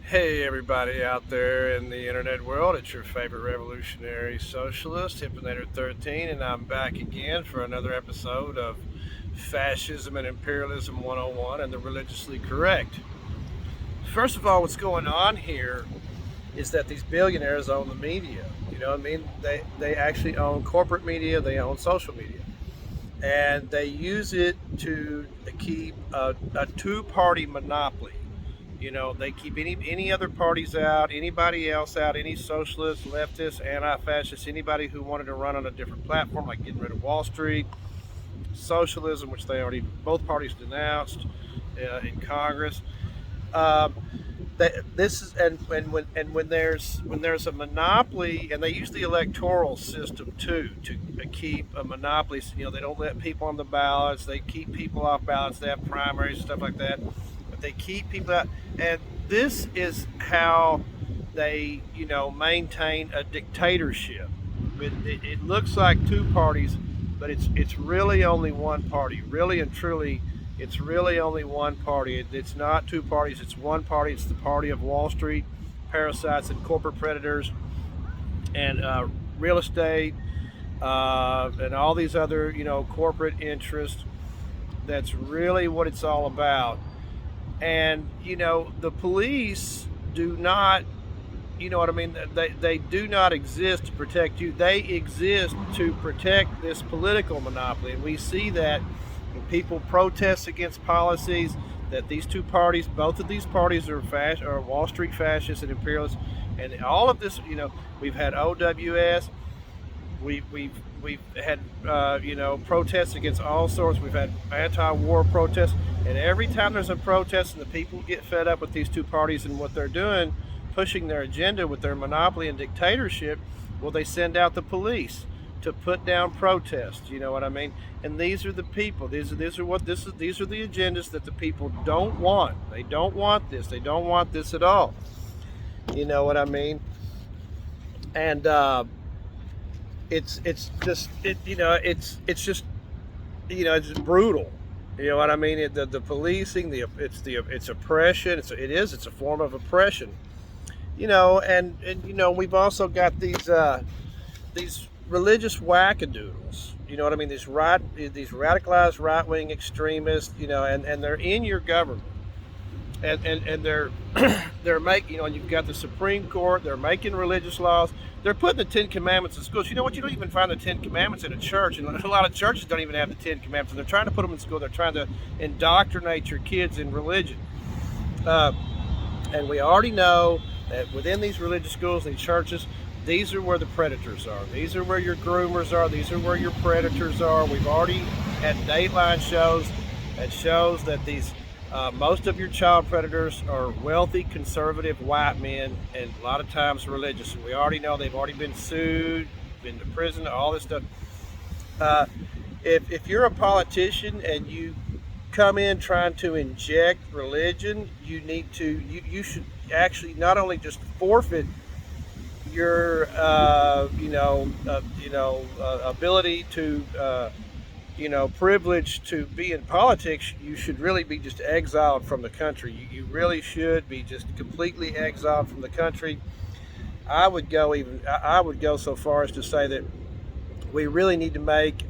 Hey, everybody out there in the internet world, it's your favorite revolutionary socialist, Hippinator 13, and I'm back again for another episode of Fascism and Imperialism 101 and the Religiously Correct. First of all, what's going on here is that these billionaires own the media. You know what I mean? They actually own corporate media, they own social media, and they use it to keep a two-party monopoly. They keep any other parties out, anybody else out, any socialist, leftist, anti-fascist, anybody who wanted to run on a different platform, like getting rid of Wall Street, socialism, which they already both parties denounced in Congress. Um, this is when there's a monopoly, and they use the electoral system too to keep a monopoly. They don't let people on the ballots. They keep people off ballots. They have primaries and stuff like that, but they keep people out. And this is how they maintain a dictatorship. It looks like two parties, but it's really only one party. Really and truly, it's really only one party. It's not two parties. It's one party. It's the party of Wall Street, parasites, and corporate predators, and real estate, and all these other corporate interests. That's really what it's all about. And the police do not, you know what I mean, they do not exist to protect you. They exist to protect this political monopoly, and we see that when people protest against policies that these two parties, both of these parties are Wall Street fascists and imperialists. And all of this, we've had OWS, we've had protests against all sorts. We've had anti-war protests, and every time there's a protest and the people get fed up with these two parties and what they're doing, pushing their agenda with their monopoly and dictatorship, well, they send out the police to put down protests. You know what I mean? And these are the people. These are the agendas that the people don't want. They don't want this. They don't want this at all. You know what I mean? And it's just it's brutal. You know what I mean? The policing, it's oppression. It's a form of oppression. And we've also got these religious whackadoodles. You know what I mean? These radicalized right-wing extremists. And they're in your government, and they're they're making. And you've got the Supreme Court. They're making religious laws. They're putting the Ten Commandments in schools. You know what? You don't even find the Ten Commandments in a church, and a lot of churches don't even have the Ten Commandments. And they're trying to put them in school. They're trying to indoctrinate your kids in religion. And we already know that within these religious schools, these churches, these are where the predators are. These are where your groomers are. These are where your predators are. We've already had Dateline shows that shows that these most of your child predators are wealthy, conservative white men, and a lot of times religious. And we already know they've already been sued, been to prison, all this stuff. If you're a politician and you come in trying to inject religion, you should actually not only just forfeit your ability to privilege to be in politics. You should really be just exiled from the country. You really should be just completely exiled from the country. I would go so far as to say that we really need to make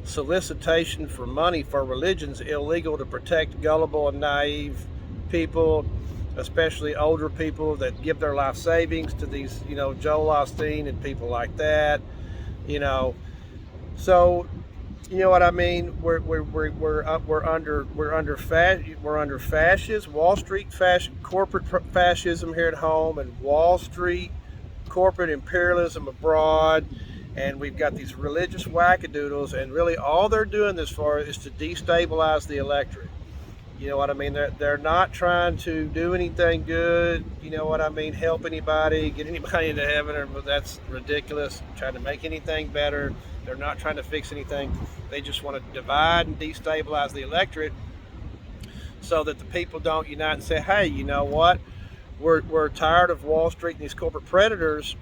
solicitation for money for religions illegal to protect gullible and naive people, especially older people that give their life savings to these, Joel Osteen and people like that. So you know what I mean? We're under fascism, Wall Street corporate fascism here at home, and Wall Street corporate imperialism abroad. And we've got these religious whackadoodles, and really all they're doing this for is to destabilize the electorate. You know what I mean? They're not trying to do anything good. You know what I mean? Help anybody, get anybody into heaven, or that's ridiculous. Trying to make anything better. They're not trying to fix anything. They just want to divide and destabilize the electorate so that the people don't unite and say, hey, you know what? We're tired of Wall Street and these corporate predators,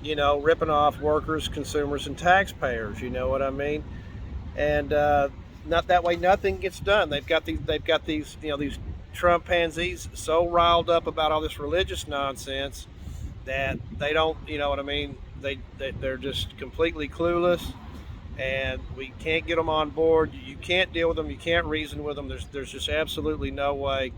ripping off workers, consumers, and taxpayers. You know what I mean? And not that way, nothing gets done. They've got these Trump pansies so riled up about all this religious nonsense that they don't, you know what I mean? They're just completely clueless, and we can't get them on board. You can't deal with them. You can't reason with them. There's just absolutely no way.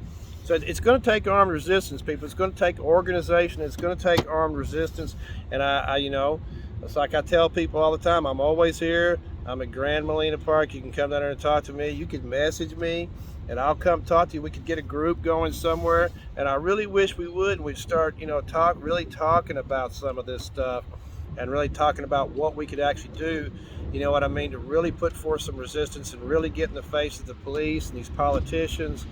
So it's going to take armed resistance, people. It's going to take organization. It's going to take armed resistance. And you know, it's like I tell people all the time. I'm always here. I'm at Grand Molina Park. You can come down there and talk to me. You can message me, and I'll come talk to you. We could get a group going somewhere. And I really wish we would. And we'd start, you know, really talking about some of this stuff, and really talking about what we could actually do. You know what I mean? To really put forth some resistance and really get in the face of the police and these politicians,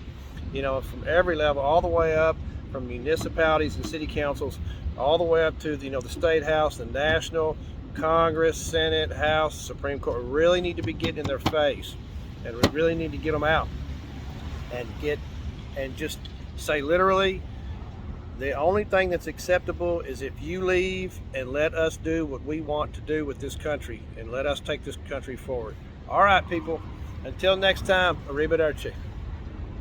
you know, from every level, all the way up from municipalities and city councils, all the way up to, you know, the state house, the national, Congress, Senate, House, Supreme Court. We really need to be getting in their face, and we really need to get them out and just say literally, the only thing that's acceptable is if you leave and let us do what we want to do with this country, and let us take this country forward. All right, people. Until next time, arrivederci.